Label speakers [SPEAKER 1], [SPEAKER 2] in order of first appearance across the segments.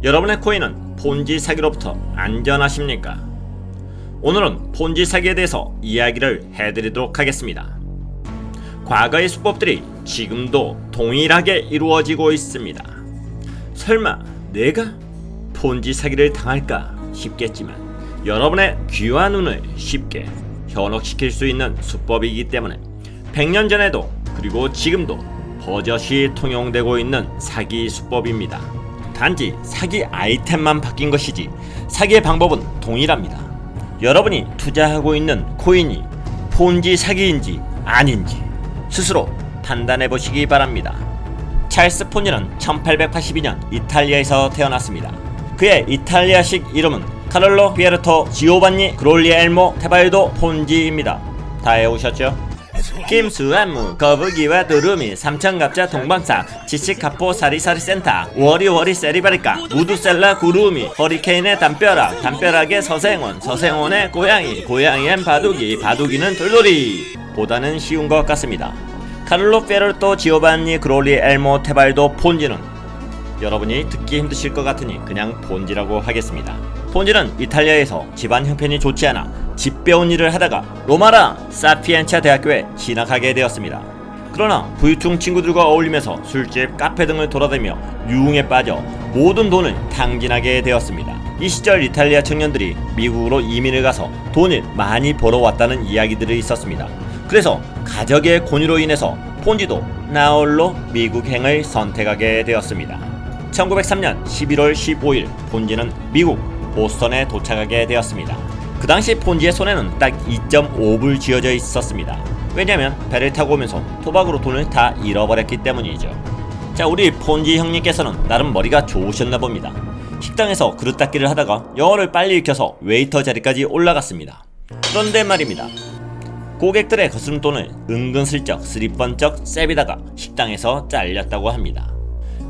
[SPEAKER 1] 여러분의 코인은 폰지 사기로부터 안전하십니까? 오늘은 폰지 사기에 대해서 이야기를 해드리도록 하겠습니다. 과거의 수법들이 지금도 동일하게 이루어지고 있습니다. 설마 내가 폰지 사기를 당할까 싶겠지만 여러분의 귀한 눈을 쉽게 현혹시킬 수 있는 수법이기 때문에 100년 전에도 그리고 지금도 버젓이 통용되고 있는 사기 수법입니다. 단지 사기 아이템만 바뀐 것이지 사기의 방법은 동일합니다. 여러분이 투자하고 있는 코인이 폰지 사기인지 아닌지 스스로 판단해 보시기 바랍니다. 찰스 폰지는 1882년 이탈리아에서 태어났습니다. 그의 이탈리아식 이름은 카를로 피에르토 지오반니 그롤리엘모 테발도 폰지입니다. 다 외우셨죠? 김수한무 거북이와 두루미 삼천갑자 동방사 지치카포 사리사리센터 워리워리 세리바리카 우두셀라 구루미 허리케인의 담벼락의 서생원의 고양이엔 바둑이는 돌돌이 보다는 쉬운 것 같습니다. 카를로 페르토 지오반니 그롤리 엘모 테발도 폰지는 여러분이 듣기 힘드실 것 같으니 그냥 폰지라고 하겠습니다. 폰지는 이탈리아에서 집안 형편이 좋지 않아 집 배운 일을 하다가 로마라 사피엔차 대학교에 진학하게 되었습니다. 그러나 부유층 친구들과 어울리면서 술집, 카페 등을 돌아다니며 유흥에 빠져 모든 돈을 탕진하게 되었습니다. 이 시절 이탈리아 청년들이 미국으로 이민을 가서 돈을 많이 벌어왔다는 이야기들이 있었습니다. 그래서 가족의 권유로 인해서 폰지도 나홀로 미국행을 선택하게 되었습니다. 1903년 11월 15일 폰지는 미국 보스턴에 도착하게 되었습니다. 그 당시 폰지의 손에는 딱 2.5불 쥐어져 있었습니다. 왜냐면 배를 타고 오면서 도박으로 돈을 다 잃어버렸기 때문이죠. 자, 우리 폰지 형님께서는 나름 머리가 좋으셨나 봅니다. 식당에서 그릇 닦기를 하다가 영어를 빨리 익혀서 웨이터 자리까지 올라갔습니다. 그런데 말입니다. 고객들의 거스름돈을 은근슬쩍 쓰리번쩍 세비다가 식당에서 잘렸다고 합니다.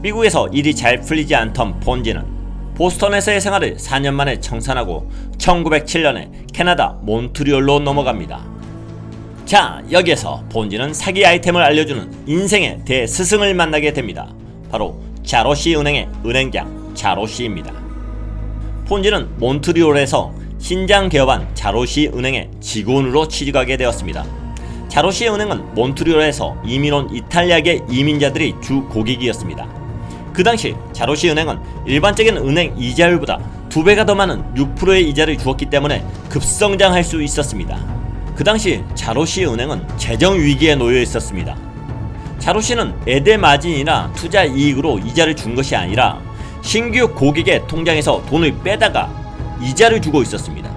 [SPEAKER 1] 미국에서 일이 잘 풀리지 않던 폰지는 보스턴에서의 생활을 4년 만에 청산하고 1907년에 캐나다 몬트리올로 넘어갑니다. 자, 여기에서 폰지는 사기 아이템을 알려주는 인생의 대스승을 만나게 됩니다. 바로 자로시 은행의 은행장 자로시입니다. 폰지는 몬트리올에서 신장 개업한 자로시 은행의 직원으로 취직하게 되었습니다. 자로시 은행은 몬트리올에서 이민 온 이탈리아계 이민자들이 주 고객이었습니다. 그 당시 자로시 은행은 일반적인 은행 이자율보다 2배가 더 많은 6%의 이자를 주었기 때문에 급성장할 수 있었습니다. 그 당시 자로시 은행은 재정 위기에 놓여 있었습니다. 자로시는 에데 마진이나 투자 이익으로 이자를 준 것이 아니라 신규 고객의 통장에서 돈을 빼다가 이자를 주고 있었습니다.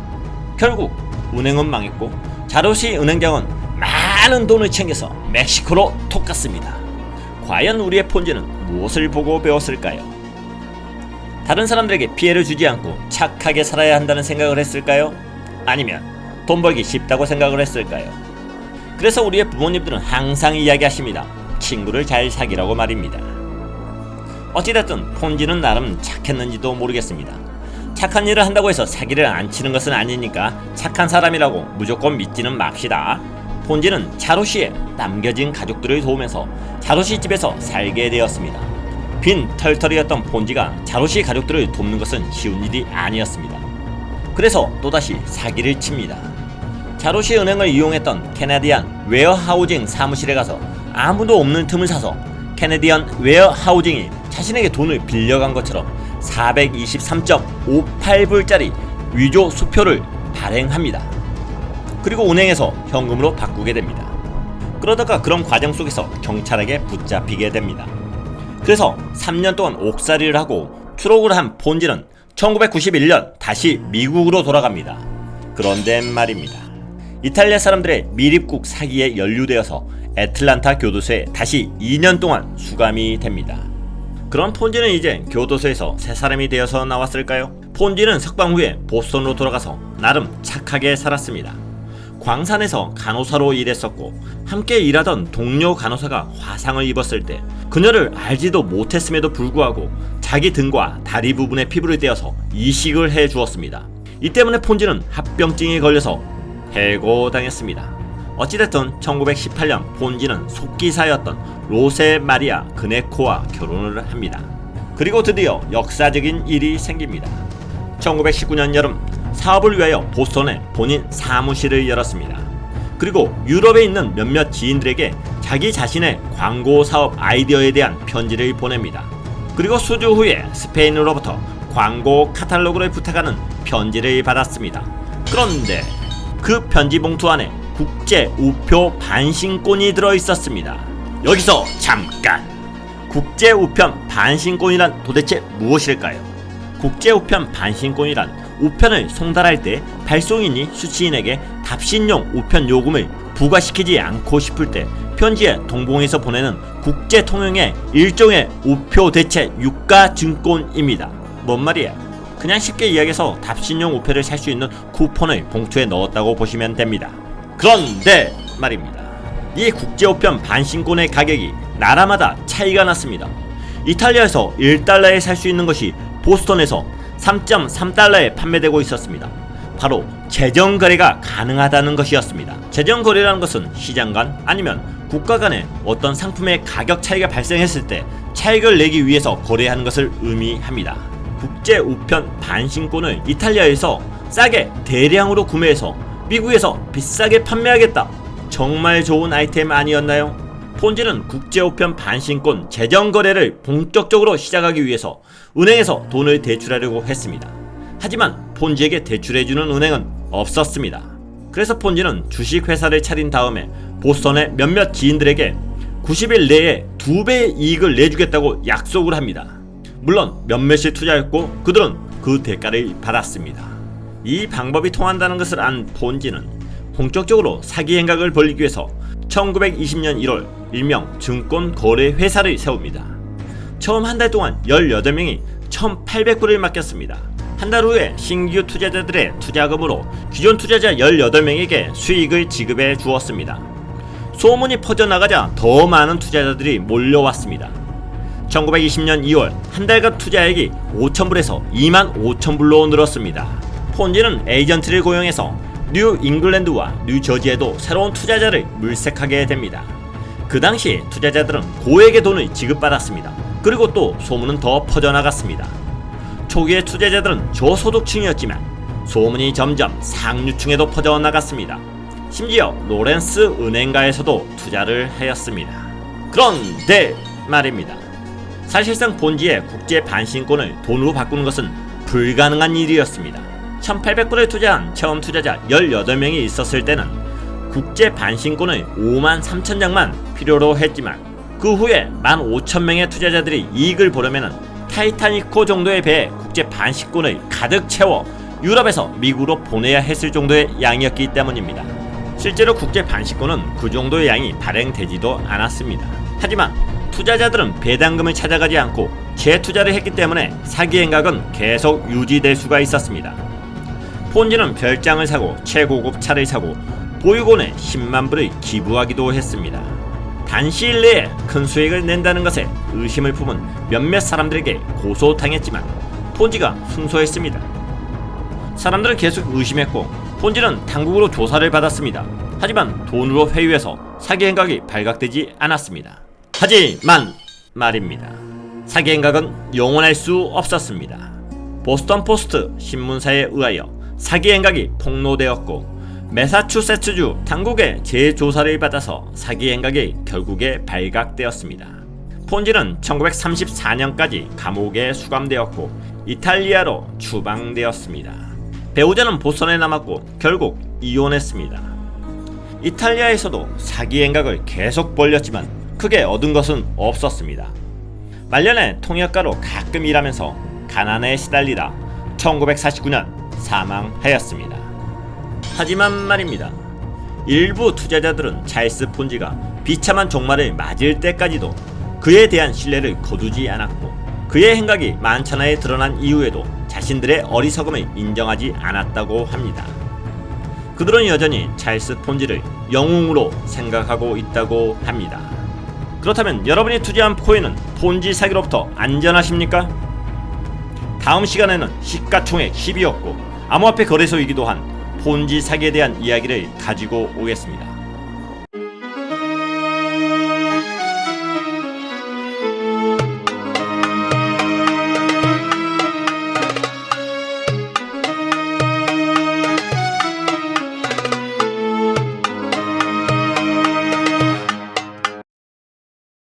[SPEAKER 1] 결국 은행은 망했고 자로시 은행장은 많은 돈을 챙겨서 멕시코로 톡 갔습니다. 과연 우리의 폰지는 무엇을 보고 배웠을까요? 다른 사람들에게 피해를 주지 않고 착하게 살아야 한다는 생각을 했을까요? 아니면 돈 벌기 쉽다고 생각을 했을까요? 그래서 우리의 부모님들은 항상 이야기하십니다. 친구를 잘 사귀라고 말입니다. 어찌됐든 폰지는 나름 착했는지도 모르겠습니다. 착한 일을 한다고 해서 사기를 안 치는 것은 아니니까 착한 사람이라고 무조건 믿지는 맙시다. 폰지는 자로시에 남겨진 가족들을 도우면서 자로시 집에서 살게 되었습니다. 빈 털털이었던 폰지가 자로시 가족들을 돕는 것은 쉬운 일이 아니었습니다. 그래서 또다시 사기를 칩니다. 자로시 은행을 이용했던 캐네디안 웨어하우징 사무실에 가서 아무도 없는 틈을 사서 캐네디언 웨어하우징이 자신에게 돈을 빌려간 것처럼 423.58불짜리 위조 수표를 발행합니다. 그리고 은행에서 현금으로 바꾸게 됩니다. 그러다가 그런 과정 속에서 경찰에게 붙잡히게 됩니다. 그래서 3년 동안 옥살이를 하고 추록을 한 폰지는 1991년 다시 미국으로 돌아갑니다. 그런데 말입니다. 이탈리아 사람들의 미립국 사기에 연루되어서 애틀란타 교도소에 다시 2년 동안 수감이 됩니다. 그런 폰지는 이제 교도소에서 새 사람이 되어서 나왔을까요? 폰지는 석방 후에 보스턴으로 돌아가서 나름 착하게 살았습니다. 광산에서 간호사로 일했었고 함께 일하던 동료 간호사가 화상을 입었을 때 그녀를 알지도 못했음에도 불구하고 자기 등과 다리 부분의 피부를 떼어서 이식을 해주었습니다. 이 때문에 폰지는 합병증에 걸려서 해고당했습니다. 어찌됐든 1918년 폰지는 속기사였던 로세 마리아 그네코와 결혼을 합니다. 그리고 드디어 역사적인 일이 생깁니다. 1919년 여름 사업을 위하여 보스턴에 본인 사무실을 열었습니다. 그리고 유럽에 있는 몇몇 지인들에게 자기 자신의 광고 사업 아이디어에 대한 편지를 보냅니다. 그리고 수주 후에 스페인으로부터 광고 카탈로그를 부탁하는 편지를 받았습니다. 그런데 그 편지 봉투 안에 국제 우표 반신권이 들어있었습니다. 여기서 잠깐! 국제 우편 반신권이란 도대체 무엇일까요? 국제 우편 반신권이란 우편을 송달할 때 발송인이 수취인에게 답신용 우편 요금을 부과시키지 않고 싶을 때 편지에 동봉해서 보내는 국제 통용의 일종의 우표 대체 유가 증권입니다. 뭔 말이야? 그냥 쉽게 이야기해서 답신용 우표를 살 수 있는 쿠폰을 봉투에 넣었다고 보시면 됩니다. 그런데 말입니다. 이 국제 우편 반신권의 가격이 나라마다 차이가 났습니다. 이탈리아에서 1달러에 살 수 있는 것이 보스턴에서 3.3달러에 판매되고 있었습니다. 바로 재정거래가 가능하다는 것이었습니다. 재정거래라는 것은 시장 간 아니면 국가 간에 어떤 상품의 가격 차이가 발생했을 때 차익을 내기 위해서 거래하는 것을 의미합니다. 국제 우편 반신권을 이탈리아에서 싸게 대량으로 구매해서 미국에서 비싸게 판매하겠다. 정말 좋은 아이템 아니었나요? 폰지는 국제 우편 반신권 재정 거래를 본격적으로 시작하기 위해서 은행에서 돈을 대출하려고 했습니다. 하지만 폰지에게 대출해주는 은행은 없었습니다. 그래서 폰지는 주식회사를 차린 다음에 보스턴의 몇몇 지인들에게 90일 내에 2배의 이익을 내주겠다고 약속을 합니다. 물론 몇몇이 투자했고 그들은 그 대가를 받았습니다. 이 방법이 통한다는 것을 안 폰지는 본격적으로 사기 행각을 벌이기 위해서 1920년 1월 일명 증권거래회사를 세웁니다. 처음 한 달 동안 18명이 1,800불을 맡겼습니다. 한 달 후에 신규 투자자들의 투자금으로 기존 투자자 18명에게 수익을 지급해 주었습니다. 소문이 퍼져나가자 더 많은 투자자들이 몰려왔습니다. 1920년 2월 한 달간 투자액이 5,000불에서 25,000불로 늘었습니다. 폰지는 에이전트를 고용해서 뉴 잉글랜드와 뉴저지에도 새로운 투자자를 물색하게 됩니다. 그 당시 투자자들은 고액의 돈을 지급받았습니다. 그리고 또 소문은 더 퍼져나갔습니다. 초기의 투자자들은 저소득층이었지만 소문이 점점 상류층에도 퍼져나갔습니다. 심지어 로렌스 은행가에서도 투자를 하였습니다. 그런데 말입니다. 사실상 폰지의 국제 반신권을 돈으로 바꾸는 것은 불가능한 일이었습니다. 1,800불을 투자한 처음 투자자 18명이 있었을 때는 국제 반신권을 53,000장만 필요로 했지만 그 후에 15,000명의 투자자들이 이익을 보려면 타이타닉호 정도의 배에 국제 반신권을 가득 채워 유럽에서 미국으로 보내야 했을 정도의 양이었기 때문입니다. 실제로 국제 반신권은 그 정도의 양이 발행되지도 않았습니다. 하지만 투자자들은 배당금을 찾아가지 않고 재투자를 했기 때문에 사기 행각은 계속 유지될 수가 있었습니다. 폰지는 별장을 사고 최고급 차를 사고 보육원에 10만 불을 기부하기도 했습니다. 단시일 내에 큰 수익을 낸다는 것에 의심을 품은 몇몇 사람들에게 고소당했지만 폰지가 순소했습니다. 사람들은 계속 의심했고 폰지는 당국으로 조사를 받았습니다. 하지만 돈으로 회유해서 사기 행각이 발각되지 않았습니다. 하지만 말입니다. 사기 행각은 영원할 수 없었습니다. 보스턴 포스트 신문사에 의하여 사기 행각이 폭로되었고 매사추세츠주 당국의 재조사를 받아서 사기 행각이 결국에 발각되었습니다. 폰지는 1934년까지 감옥에 수감되었고 이탈리아로 추방되었습니다. 배우자는 보스턴에 남았고 결국 이혼했습니다. 이탈리아에서도 사기 행각을 계속 벌였지만 크게 얻은 것은 없었습니다. 말년에 통역가로 가끔 일하면서 가난에 시달리다 1949년 사망하였습니다. 하지만 말입니다. 일부 투자자들은 찰스 폰지가 비참한 종말을 맞을 때까지도 그에 대한 신뢰를 거두지 않았고 그의 행각이 만천하에 드러난 이후에도 자신들의 어리석음을 인정하지 않았다고 합니다. 그들은 여전히 찰스 폰지를 영웅으로 생각하고 있다고 합니다. 그렇다면 여러분이 투자한 코인은 폰지 사기로부터 안전하십니까? 다음 시간에는 시가총액 10위였고 암호화폐 거래소이기도 한 폰지 사기에 대한 이야기를 가지고 오겠습니다.